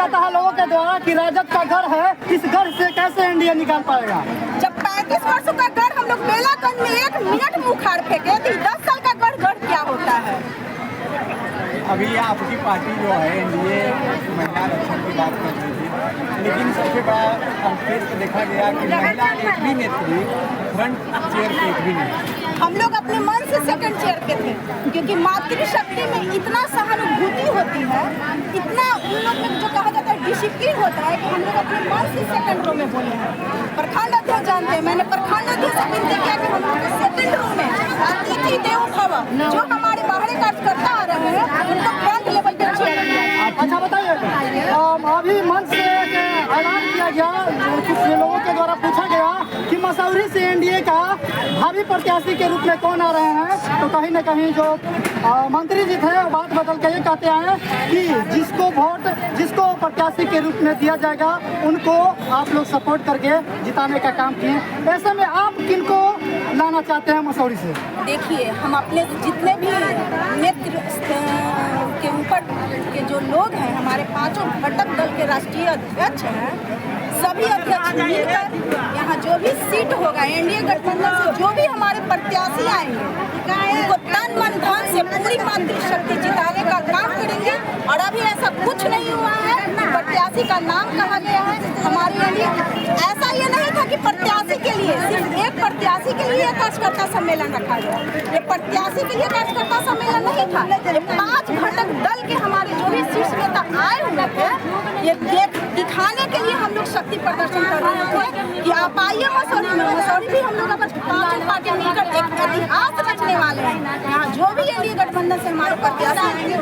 जाता है लोगों के द्वारा कि राजद का घर है, इस घर से कैसे एनडीए निकाल पाएगा? जब 35 वर्षों का गढ़ हम लोग बेलागंज में 1 मिनट में उखाड़ फेंके तो 10 साल का गढ़ क्या होता है? अभी आपकी पार्टी जो है एनडीए महिला आरक्षण की बात कर रही थी, लेकिन सबसे बड़ा अंकेश देखा गया कि महिला एक भी नेत्री फ्रंट चेयर पे एक भी नहीं। हम लोग अपने मन से सेकंड चेयर पे थे, क्योंकि मातृशक्ति में इतना सहानुभूति होती है, इतना उन लोग में जो कहा जाता है डिसिप्लिन होता है कि हम लोग अपने मन से सेकंड रो में बोले हैं। प्रखंड अध्यक्ष जानते हैं, मैंने प्रखंड अध्यक्ष से विनती किया कि हम लोग सेकंड रो में अतिथि देवो भव, जो हमारे बाहरी कार्यकर्ता आ रहे हैं उनको फ्रंट लेवल पे चेयर दिया। अच्छा बताइए, अभी मंच से ऐलान किया गया, कुछ लोगों के द्वारा पूछा गया कि मसौरी से एनडीए का भावी प्रत्याशी के रूप में कौन आ रहे हैं, तो कहीं न कहीं जो मंत्री जी थे वो बात बदल के ये कहते हैं कि जिसको प्रत्याशी के रूप में दिया जाएगा उनको आप लोग सपोर्ट करके जिताने का काम किए। ऐसे में आप किनको लाना चाहते हैं मसौरी से? देखिए, हम अपने जितने भी नेत्र के ऊपर के जो लोग हैं, हमारे 5 घटक दल के राष्ट्रीय अध्यक्ष हैं, सभी अध्यक्ष मिलकर यहाँ जो भी सीट होगा एनडीए गठबंधन से जो भी हमारे प्रत्याशी आएंगे उनको तन मन धन से पूरी मातृशक्ति जिताने का काम करेंगे। और अभी ऐसा कुछ नहीं हुआ है, प्रत्याशी का नाम कहा गया है हमारे एनडीए। ऐसा ये नहीं था कि प्रत्याशी के लिए सिर्फ एक प्रत्याशी के लिए कार्यकर्ता सम्मेलन रखा गया, ये प्रत्याशी के लिए कार्यकर्ता सम्मेलन नहीं था। ये 5 घटक दल के हमारे जो भी शीर्ष नेता आए हुए थे, ये दिखाने के लिए हम लोग शक्ति प्रदर्शन कर रहे थे कि आप आइए मसौरी में। मसौरी भी हम लोग अगर 5 पार्टी मिलकर एक इतिहास रचने वाले हैं। यहाँ जो भी एनडीए गठबंधन से हमारे प्रत्याशी आएंगे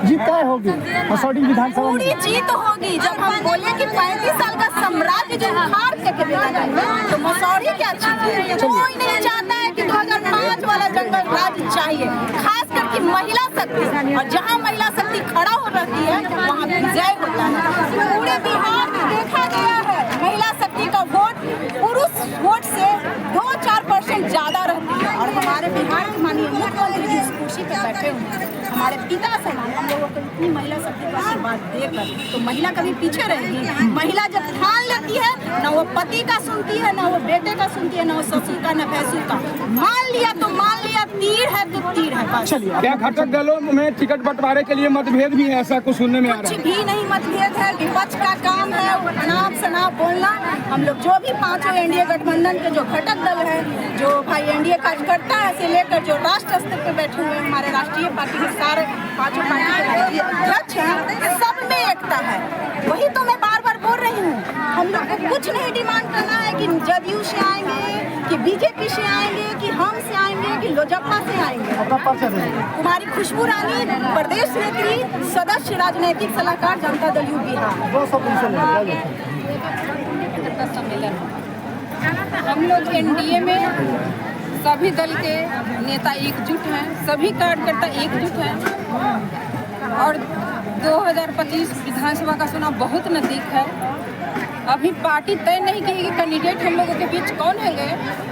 जीत तय होगी मसौरी विधानसभा में, पूरी जीत होगी। जब हम बोले कि 35 साल का साम्राज्य जो उखाड़ के बेला में, तो मसौरी क्या चीज है? कोई नहीं चाहता है कि 2005 वाला जंगल राज चाहिए, खास करके महिला शक्ति। और जहाँ महिला शक्ति खड़ा हो रहती है वहाँ विजय होता है। पूरे बिहार में देखा गया है महिला शक्ति का वोट पुरुष वोट से 2-4% ज्यादा रहती है। और हमारे बिहार के माननीय मुख्यमंत्री जी इस कुर्सी पे बैठे हुए हैं, हमारे पिता से हम लोगों को इतनी महिला शक्ति का आशीर्वाद देकर, तो महिला कभी पीछे रहेगी। महिला जब ठान लेती है, न वो पति का सुनती है, न वो बेटे का सुनती है, न वो ससुर का, न भैंसुर का। मान लिया तो मान लिया, तीर है तो तीर है बस। चलिए, क्या घटक दलों में टिकट बंटवारे के लिए मतभेद भी है, ऐसा कुछ सुनने में आ रहा है? कुछ भी नहीं मतभेद है, विपक्ष का काम है अनाप शनाप बोलना। हम लोग जो भी 5 एनडीए गठबंधन के जो घटक दल है, जो भाई एनडीए कार्यकर्ता है से लेकर जो राष्ट्र स्तर पे बैठे हुए हमारे राष्ट्रीय पार्टी के सारे 5 पार्टी के राष्ट्रीय अध्यक्ष हैं, सब में एकता है। वही तो मैं बार बार बोल रही हूँ, हम लोग को कुछ नहीं डिमांड करना है कि जदयू से आएंगे, कि बीजेपी से आएंगे, कि हम से आएंगे, कि लोजपा से आएंगे। कुमारी खुशबू रानी, प्रदेश नेत्री, सदस्य राजनीतिक सलाहकार, जनता दल यू बिहार। सम्मेलन हम लोग एनडीए में सभी दल के नेता एकजुट हैं, सभी कार्यकर्ता एकजुट हैं। और 2025 विधानसभा का चुनाव बहुत नज़दीक है। अभी पार्टी तय नहीं की कि कैंडिडेट हम लोगों के बीच कौन है,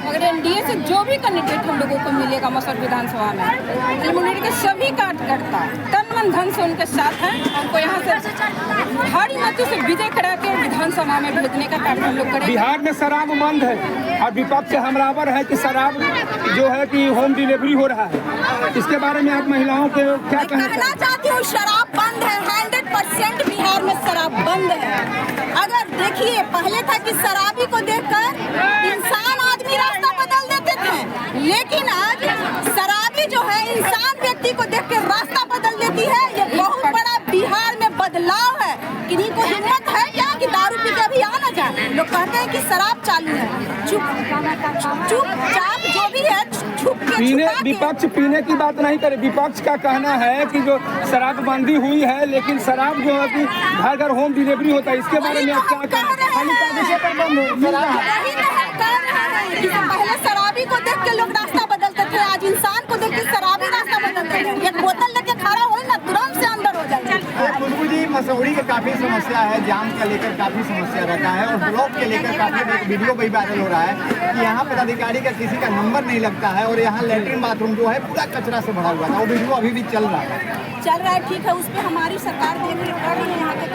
मगर एनडीए से जो भी कैंडिडेट हम लोगों को मिलेगा मसौरी विधानसभा में, इम्यूनिटी के सभी कार्यकर्ता तन मन धन से उनके साथ हैं। हमको यहाँ से भारी मतों से विजय करा के विधानसभा में भेजने का कार्य हम लोग करेंगे। बिहार में शराब बंद है और विपक्ष हमलावर है कि शराब जो है कि होम डिलीवरी हो रहा है, इसके बारे में आप महिलाओं के क्या कहना चाहती हूँ? शराब बंद है, 100% बिहार में शराब बंद है। अगर देखिए, पहले था कि शराबी को देखकर इंसान आदमी रास्ता बदल देते थे, लेकिन आज शराबी जो है इंसान व्यक्ति को देख के रास्ता बदल देती है। ये बहुत बड़ा बिहार में बदलाव है। किन्हीं को हिम्मत है क्या कि दारू पी के अभी आ ना जाए? लोग कहते हैं कि शराब चालू है, चुपचाप जो भी है पीने, विपक्ष पीने की बात नहीं करे। विपक्ष का कहना है कि जो शराबबंदी हुई है, लेकिन शराब जो है कि घर घर होम डिलीवरी होता है, इसके बारे में आप क्या कहें? पहले शराबी को देख के लोग रास्ता बदलते थे, आज इंसान को देख के शराबी रास्ता बदलते हैं। एक बोतल लेके खड़ा हो ना, तुरंत से अंदर हो जाए। खुशबू जी, मसौरी की काफी समस्या है, जाम का लेकर काफी समस्या रहता है और ब्लॉक के लेकर काफी वीडियो भी वायरल हो रहा है कि यहाँ पर अधिकारी का किसी का नंबर नहीं लगता है और यहाँ लेटरिन बाथरूम जो है पूरा कचरा से भरा हुआ था। वो वीडियो अभी भी चल रहा है। ठीक है, उस पर हमारी सरकार देख रेख कर रही है। यहाँ के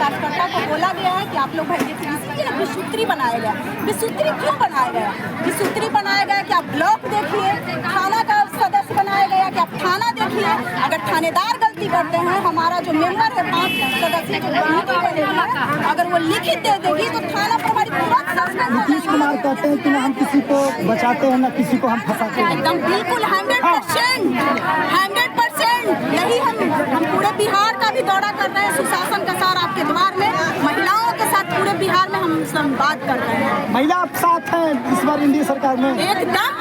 आप लोग भाई देखिए, इसलिए विसूत्री बनाया गया। विसूत्री क्यों बनाया गया? विसूत्री बनाया गया कि आप ब्लॉक देखिए, थाना का सदस्य बनाया गया कि आप थाना देखिए। अगर थानेदार गलती करते हैं, हमारा जो मेंबर है 5 सदस्य जो कमेटी बनेगी, अगर वो लिखित दे देगी तो थाना पर हमारी तुरंत सस्पेंड हो नीतीश कुमार जाएगी। कहते हैं कि ना हम किसी को बचाते हैं ना किसी को हम फंसाते हैं। एकदम बिल्कुल 100%। यही हम पूरे बिहार का भी दौरा कर रहे हैं, सुशासन का सार आपके द्वार में, महिलाओं के साथ पूरे बिहार में हम संवाद कर रहे हैं। महिला आप साथ हैं इस बार इंडिया सरकार में? एकदम,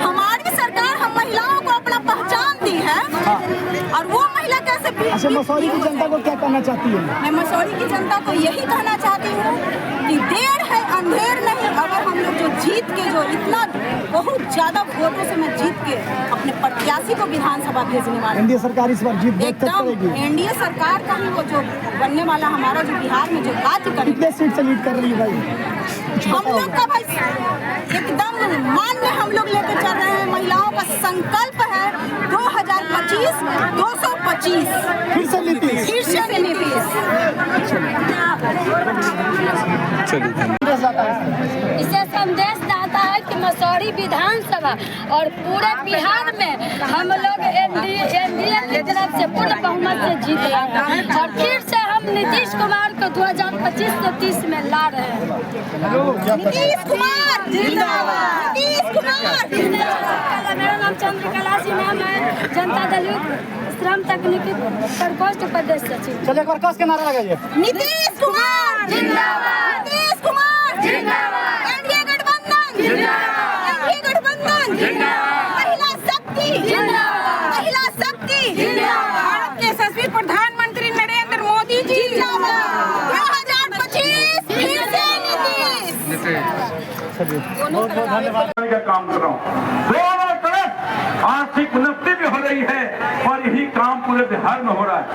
हमारी सरकार हम महिलाओं को अपना पहचान दी है। और वो महिला कैसे अच्छा, मसौरी की जनता को क्या कहना चाहती है? मैं मसौरी की जनता को यही कहना चाहती हूँ कि देर है अंधेर नहीं। अगर हम लोग जो जीत के, जो इतना बहुत ज्यादा वोटों से मैं जीत के अपने प्रत्याशी को विधानसभा भेजने वाले, एनडीए सरकार इस बार जीत दर्ज करेगी? एकदम एनडीए सरकार का ही वो जो बनने वाला हमारा जो बिहार में जो राज्य करेगी। कितने सीट से लीड कर रही है भाई? हम लोग का भाई एकदम मान्य हम लोग लेके चल रहे हैं। महिलाओं का संकल्प है 2025 225। फिर से नीतीश? फिर से नीतीश। इसे संदेश जाता है कि मसौरी विधानसभा और पूरे बिहार में हम लोग एनडीए की तरफ से पूर्ण बहुमत से जीत रहे हैं और फिर से हम नीतीश कुमार को 2025 से 30 में ला रहे हैं। नीतीश कुमार जिंदाबाद। नीतीश कुमार जिंदाबाद। मेरा नाम चंद्रकला सिन्हा, मैं जनता दल श्रम तकनीकी प्रकोष्ठ प्रदेश सचिव। चलिए एक बार कस के नारा लगाइए। नीतीश कुमार जिंदाबाद। नीतीश कुमार जिंदाबाद। एनडीए गठबंधन जिंदाबाद। एनडीए गठबंधन जिंदाबाद। महिला शक्ति जिंदाबाद। महिला शक्ति जिंदाबाद। भारत के यशस्वी प्रधानमंत्री नरेंद्र मोदी जी जिंदाबाद। 2025 फिर से नीतीश। बहुत बहुत धन्यवाद। का काम कर रहा हूँ। दोनों तरफ आर्थिक उन्नति भी हो रही है और यही काम पूरे बिहार में हो रहा है।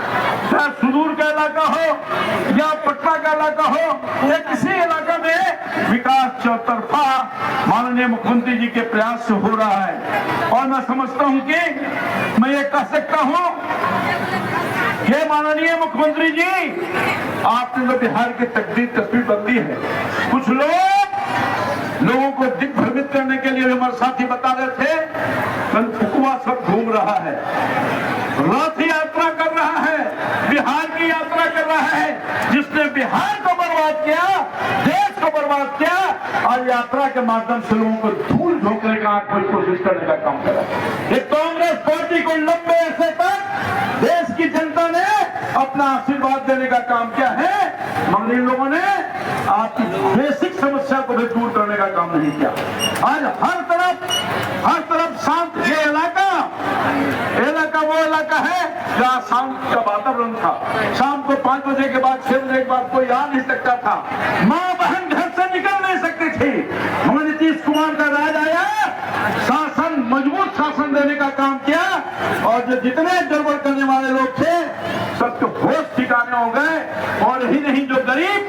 चाहे सुदूर का इलाका हो या पटना का इलाका हो या किसी इलाका में विकास चौतरफा माननीय मुख्यमंत्री जी के प्रयास से हो रहा है। और मैं समझता हूँ कि मैं ये कह सकता हूँ कि माननीय मुख्यमंत्री जी, आपने तो बिहार की तस्वीर बदली है। कुछ लोगों को दिग्भ्रमित करने के लिए हमारे साथी बता रहे थे, फुकवा सब घूम रहा है, रथ यात्रा कर रहा है, बिहार की यात्रा कर रहा है। जिसने बिहार को बर्बाद किया, देश को बर्बाद किया और यात्रा के माध्यम से लोगों को धूल झोंकने का कोशिश करने का काम करा। ये कांग्रेस पार्टी को लंबे अरसे तक देश की जनता ने अपना आशीर्वाद देने का काम किया है, मगर इन लोगों ने आपकी बेसिक समस्या को भी दूर करने का काम नहीं किया। आज हर तरफ शांत, ये इलाका वो इलाका है जहाँ शांत का वातावरण था। शाम को 5 बजे के बाद 6 बजे के बाद कोई आ नहीं सकता था, माँ बहन घर से निकल नहीं सकती थी। मगर नीतीश कुमार का राज आया, शासन मजबूत शासन देने का काम किया और जो जितने गड़बड़ करने वाले लोग थे सबके होश ठिकाने हो गए। और यही नहीं, जो गरीब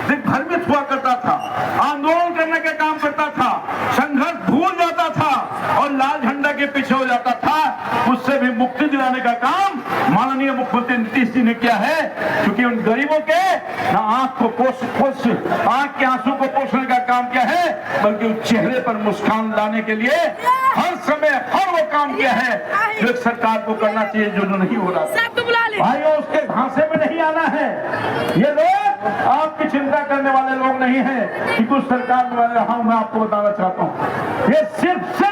दिग्भ्रमित हुआ करता था, आंदोलन करने का काम करता था, संघर्ष भूल जाता था और लाल झंडा के पीछे हो जाता था, उससे भी मुक्ति दिलाने का काम माननीय मुख्यमंत्री नीतीश जी ने किया है। क्योंकि उन गरीबों के ना आंख के आंसू को पोषण का काम किया है, बल्कि उस चेहरे पर मुस्कान लाने के लिए हर समय हर वो काम किया है जो सरकार को करना चाहिए, जो नहीं हो रहा। भाइयों, उसके झांसे में नहीं आना है। ये लोग आपकी चिंता करने वाले लोग नहीं हैं कि कुछ सरकार में रहा हूं। मैं आपको बताना चाहता हूं, ये सिर्फ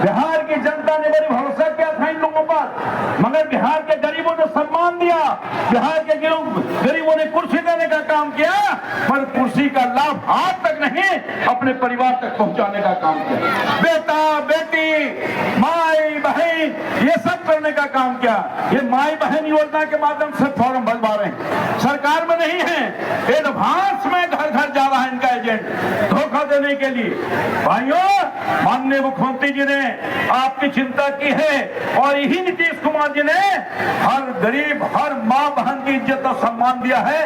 बिहार की जनता ने बड़ी भरोसा किया था इन लोगों पर, मगर बिहार के गरीबों ने सम्मान दिया, बिहार के गरीबों ने कुर्सी देने का काम किया, पर कुर्सी का लाभ आज तक नहीं अपने परिवार तक पहुंचाने का काम किया। बेटा बेटी माई बहन ये सब करने का काम किया। ये माई बहन योजना के माध्यम से फॉर्म भरवा रहे हैं, सरकार में नहीं है, एडवांस में घर घर जा रहा है इनका एजेंट धोखा देने के लिए। भाइयों, माननीय मुख्यमंत्री जी ने आपकी चिंता की है और यही नीतीश कुमार जी ने हर गरीब हर माँ बहन की इज्जत और सम्मान दिया है,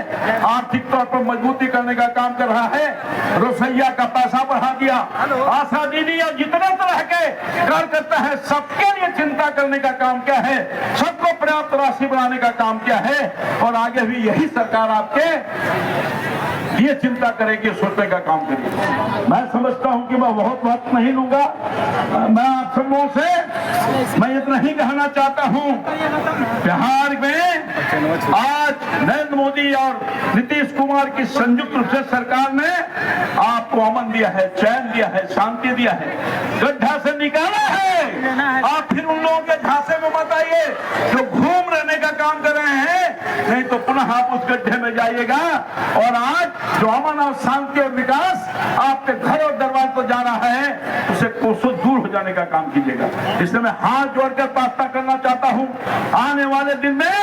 आर्थिक तौर पर मजबूती करने का काम कर रहा है, रसोईया का पैसा बढ़ा दिया, आशा दीदी और जितने तरह के कार्यकर्ता है सबके लिए चिंता करने का काम काम क्या है, सबको पर्याप्त राशि बनाने का काम क्या है, और आगे भी यही सरकार आपके ये चिंता करेगी, सोचने का काम करेगी। मैं समझता हूं कि मैं बहुत वक्त नहीं लूंगा। मैं आप सब लोगों से मैं इतना ही कहना चाहता हूं, बिहार में आज नरेंद्र मोदी और नीतीश कुमार की संयुक्त रूप से सरकार ने आपको अमन दिया है, चैन दिया है, शांति दिया है, गड्ढा से निकाला है। आप फिर उन लोगों के झांसे में मत आइए जो घूम रहने का काम कर रहे हैं, नहीं तो पुनः आप उस गड्ढे में जाइएगा। और आज जो अमन और शांति और विकास आपके घर और दरबार को जा रहा है, उसे कोसों दूर हो जाने का काम कीजिएगा। इसलिए मैं हाथ जोड़कर प्रार्थना करना चाहता हूं, आने वाले दिन में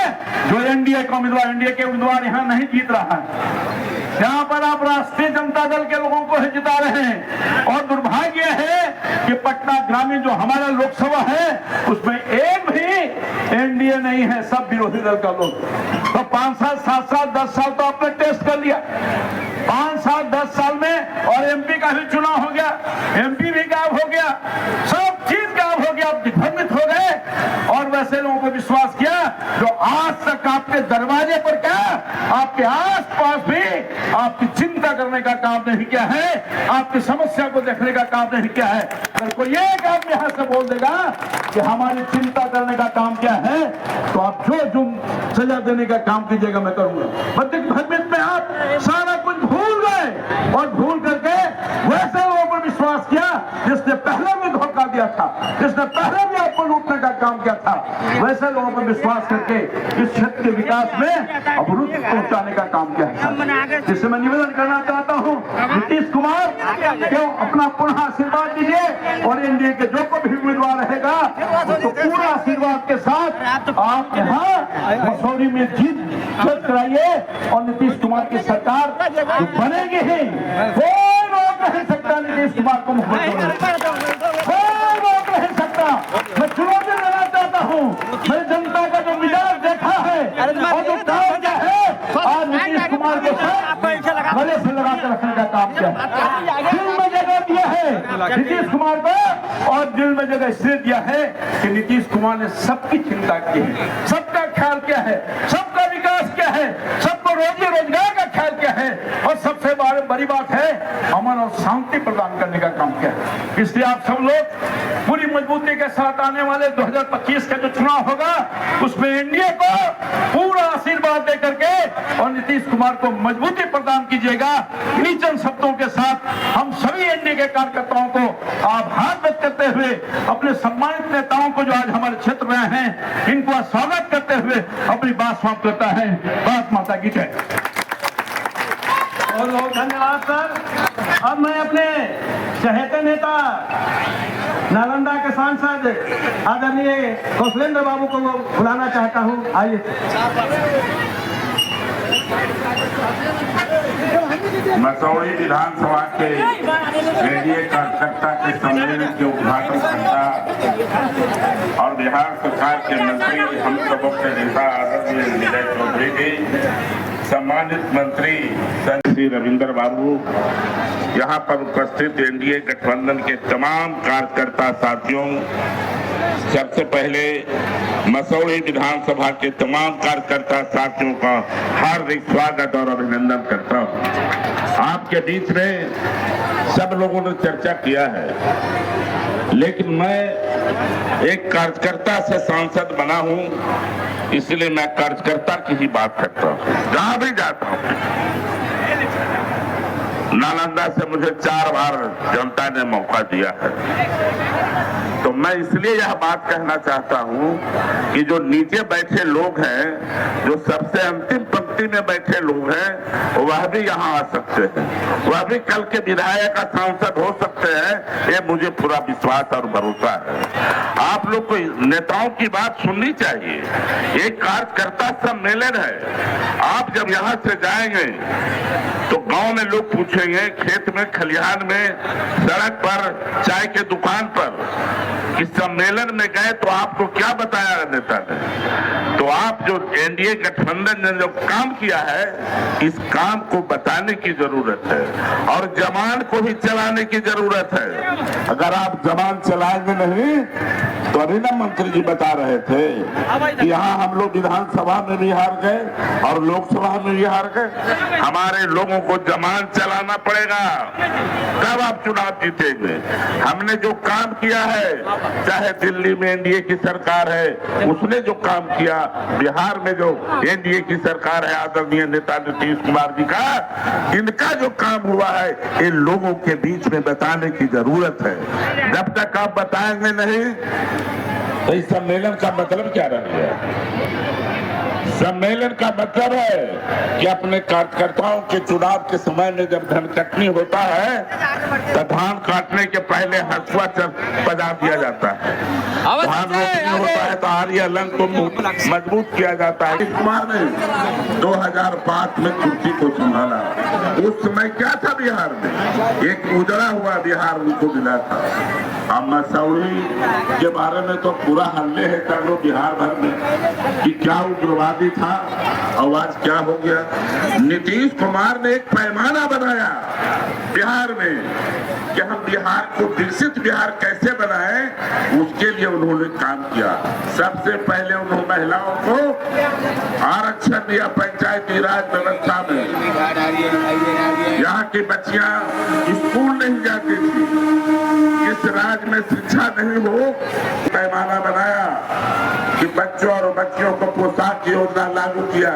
जो एनडीए के उम्मीदवार यहां नहीं जीत रहा है, यहाँ पर आप राष्ट्रीय जनता दल के लोगों को जिता रहे हैं। और दुर्भाग्य है कि पटना ग्रामीण जो हमारा लोकसभा है उसमें एक भी एनडीए नहीं है, सब विरोधी दल का लोग। तो 5 साल 7 साल 10 साल तो आपने टेस्ट कर लिया, 5 साल 10 साल में, और एमपी का भी चुनाव हो गया, एमपी भी गायब हो गया, सब चीज गायब हो गया, आप दिग्भ्रमित हो गए। और वैसे लोगों को विश्वास किया जो आज तक आपके दरवाजे पर क्या, आपके आस पास भी आपकी चिंता करने का काम नहीं किया है, आपकी समस्या को देखने का काम नहीं किया है। अगर कोई एक आदमी यहां से बोल देगा कि हमारी चिंता करने का काम क्या है, तो आप जो सजा देने का काम कीजिएगा मैं करूंगा। दिग्भ्रमित में आप सारा कुछ भूल गए और भूल करके वैसे लोगों पर विश्वास किया जिसने पहले भी धोखा दिया था, जिसने पहले भी आपको लूटने का काम किया था, वैसे लोगों पर विश्वास करके इस क्षेत्र के विकास में अवरुद्ध पहुंचाने का काम किया है। जिससे मैं निवेदन करना चाहता हूं, नीतीश कुमार क्यों अपना पुनः आशीर्वाद दीजिए, और एनडीए के जो कोई भी उम्मीदवार रहेगा तो पूरा आशीर्वाद के साथ आप यहाँ मसूरी में जीत कराइए, और नीतीश कुमार की सरकार जो बनेगी ही, कोई रोक नहीं सकता नीतीश कुमार को मुख्यमंत्री, कोई रोक नहीं सकता। मैं चुनौती देना चाहता हूँ, मैंने जनता का जो मिजाज देखा है और जो काम किया है, आज नीतीश कुमार को गले से लगा कर रखने का काम किया, दिल में जगह दिया है नीतीश कुमार को, और दिल में जगह इसलिए दिया है कि नीतीश कुमार ने सबकी चिंता की है, सबका ख्याल किया है, सबका विकास किया है, सबको रोजी रोजगार का ख्याल किया है, और सबसे बड़ी बात है अमन और शांति प्रदान करने का काम किया है। इसलिए आप सब लोग पूरी मजबूती के साथ आने वाले 2025 का जो चुनाव होगा उसमें एनडीए को पूरा आशीर्वाद दे करके और नीतीश कुमार को मजबूती प्रदान कीजिएगा। इन्हीं चंद शब्दों के साथ हम सभी एनडीए के कार्यकर्ताओं को आभार व्यक्त करते हुए, अपने सम्मानित नेताओं को जो आज हमारे क्षेत्र में हैं, इनको स्वागत करते हुए अपनी बात समाप्त करता है। भारत माता की जय। बहुत बहुत धन्यवाद सर। अब मैं अपने चहेते नेता नालंदा के सांसद आदरणीय कौशलेंद्र बाबू को बुलाना चाहता हूँ। आइए। मसौड़ी विधानसभा के एनडीए कार्यकर्ता के सम्मेलन के उद्घाटन करता और बिहार सरकार के मंत्री, हम सबों के नेता आदरणीय विजय चौधरी जी, सम्मानित मंत्री श्री रविंद्र बाबू, यहाँ पर उपस्थित एनडीए गठबंधन के तमाम कार्यकर्ता साथियों, सबसे पहले मसौड़ी विधानसभा के तमाम कार्यकर्ता साथियों का हार्दिक स्वागत और अभिनंदन करता हूँ। आपके बीच में सब लोगों ने चर्चा किया है, लेकिन मैं एक कार्यकर्ता से सांसद बना हूँ, इसलिए मैं कार्यकर्ता की ही बात करता हूँ। जहाँ भी जाता हूँ, नालंदा से मुझे 4 बार जनता ने मौका दिया है, तो मैं इसलिए यह बात कहना चाहता हूं कि जो नीचे बैठे लोग हैं, जो सबसे अंतिम पंक्ति में बैठे लोग हैं, वह भी यहां आ सकते हैं, वह भी कल के विधायक का सांसद हो सकते हैं, ये मुझे पूरा विश्वास और भरोसा है। आप लोग को नेताओं की बात सुननी चाहिए। एक कार्यकर्ता सम्मेलन है, आप जब यहाँ से जाएंगे तो गांव में लोग पूछेंगे, खेत में, खलिहान में, सड़क पर, चाय के दुकान पर कि सम्मेलन में गए तो आपको क्या बताया नेता ने। तो आप जो एनडीए गठबंधन ने जो काम किया है, इस काम को बताने की जरूरत है और जवान को भी चलाने की जरूरत है। अगर आप जवान चलाएंगे नहीं तो अभी ना मंत्री जी बता रहे थे कि यहाँ हम लोग विधानसभा में भी हार गए और लोकसभा में भी हार गए। हमारे लोगों को जमान चलाना पड़ेगा, तब आप चुनाव जीतेंगे। हमने जो काम किया है, चाहे दिल्ली में एनडीए की सरकार है, उसने जो काम किया, बिहार में जो एनडीए की सरकार है आदरणीय नेता नीतीश कुमार जी का, इनका जो काम हुआ है, ये लोगों के बीच में बताने की जरूरत है। जब तक आप बताएंगे नहीं तो इस सम्मेलन का मतलब क्या रह गया? सम्मेलन का मतलब है कि अपने कार्यकर्ताओं के चुनाव के समय में जब धनकटनी होता है तो धान काटने के पहले हंसुआ बजा दिया जाता है। धान रोपनी होता है तो आरी अलंग को मजबूत किया जाता है। कुमार ने 2005 में कुर्सी को संभाला। उस समय क्या था बिहार में? एक उजड़ा हुआ बिहार उनको मिला था। अब मसौरी के बारे में तो पूरा हल्ले है चारों बिहार भर में कि क्या उग्रवादी था और आज क्या हो गया। नीतीश कुमार ने एक पैमाना बनाया बिहार में कि हम बिहार को विकसित बिहार कैसे बनाएं, उसके लिए उन्होंने काम किया। सबसे पहले उन्होंने महिलाओं को आरक्षण दिया पंचायती राज व्यवस्था में। यहाँ की बच्चियां स्कूल नहीं जाती थी, इस राज्य में शिक्षा नहीं हो, पैमाना बनाया कि बच्चों और बच्चियों को पोशाक की योजना लागू किया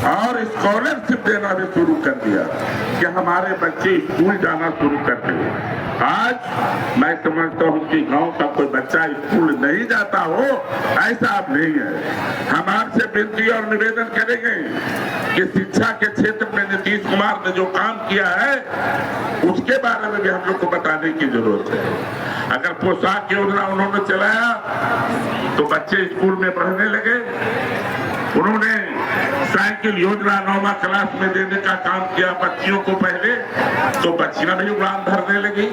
और स्कॉलरशिप देना भी शुरू कर दिया कि हमारे बच्चे स्कूल जाना शुरू करते हैं। आज मैं समझता हूँ कि गांव का कोई बच्चा स्कूल नहीं जाता हो, ऐसा अब नहीं है। हम आपसे विनती और निवेदन करेंगे कि शिक्षा के क्षेत्र में नीतीश कुमार ने जो काम किया है उसके बारे में भी हम लोग को बताने की जरूरत है। अगर पोशाक योजना उन्होंने चलाया तो बच्चे स्कूल में पढ़ने लगे। उन्होंने साइकिल योजना 9वीं क्लास में देने का काम किया बच्चियों को पहले, तो बच्चियां भी उड़ान भरने लगी।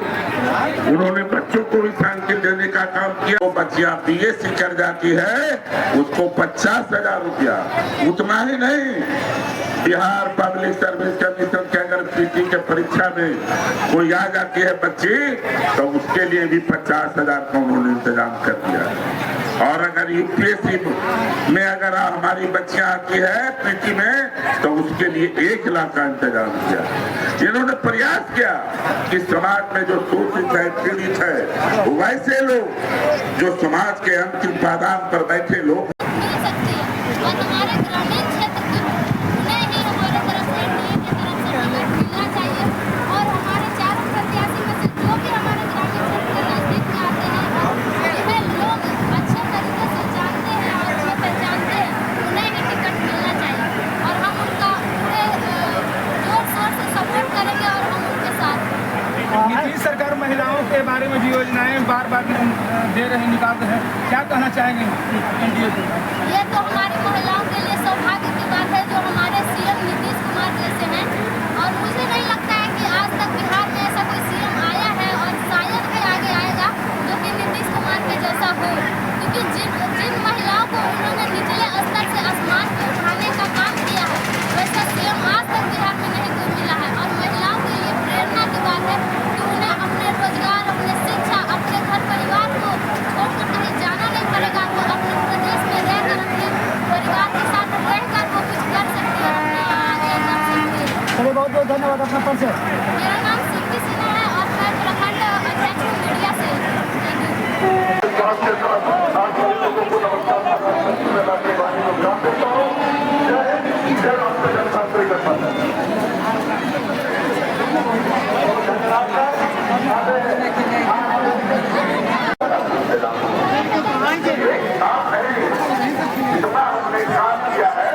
उन्होंने बच्चों को भी साइकिल देने का काम किया। वो बच्चियां बीएससी कर जाती है, उसको 50,000 रुपया। उतना ही नहीं, बिहार पब्लिक सर्विस कमीशन के अगर पीटी के परीक्षा में कोई आ जाती है बच्ची तो उसके लिए भी 50,000 का उन्होंने इंतजाम कर दिया। और अगर यूपीएससी में अगर हमारी बच्चियां आती है पीटी में तो उसके लिए 1 लाख का इंतजाम किया। इन्होंने प्रयास किया कि समाज में जो शोषित है, पीड़ित है, वैसे लोग जो समाज के अंतिम पायदान पर बैठे लोग नीतीश सरकार महिलाओं के बारे में भी योजनाएं बार बार दे रहे निकाल रहे हैं, क्या कहना चाहेंगे एनडीए को? ये तो हमारी महिलाओं के लिए सौभाग्य की बात है जो हमारे सीएम नीतीश कुमार जैसे हैं। और मुझे नहीं लगता है कि आज तक बिहार में ऐसा कोई सीएम आया है और शायद भी आगे आएगा जो कि नीतीश कुमार के जैसा हो, क्योंकि जिन महिलाओं को उन्होंने निचले स्तर से आसमान को उठाने का काम किया है, वैसा सीएम आज तक बिहार में नहीं कोई मिला है। और महिलाओं के लिए प्रेरणा की बात है कि उन्हें अपने रोजगार, अपने शिक्षा, अपने घर परिवार को छोड़कर कहीं जाना नहीं पड़ेगा। वो अपने प्रदेश में रहकर अपने परिवार के साथ रहकर वो कुछ कर सकते हैं, अपने आगे कर सकते हैं। चलिए, बहुत बहुत धन्यवाद। अपना परिचय? मेरा नाम सिद्धि सिन्हा है और मैं प्रखंड अध्यक्ष हूँ मीडिया से। इतना हमने काम किया है,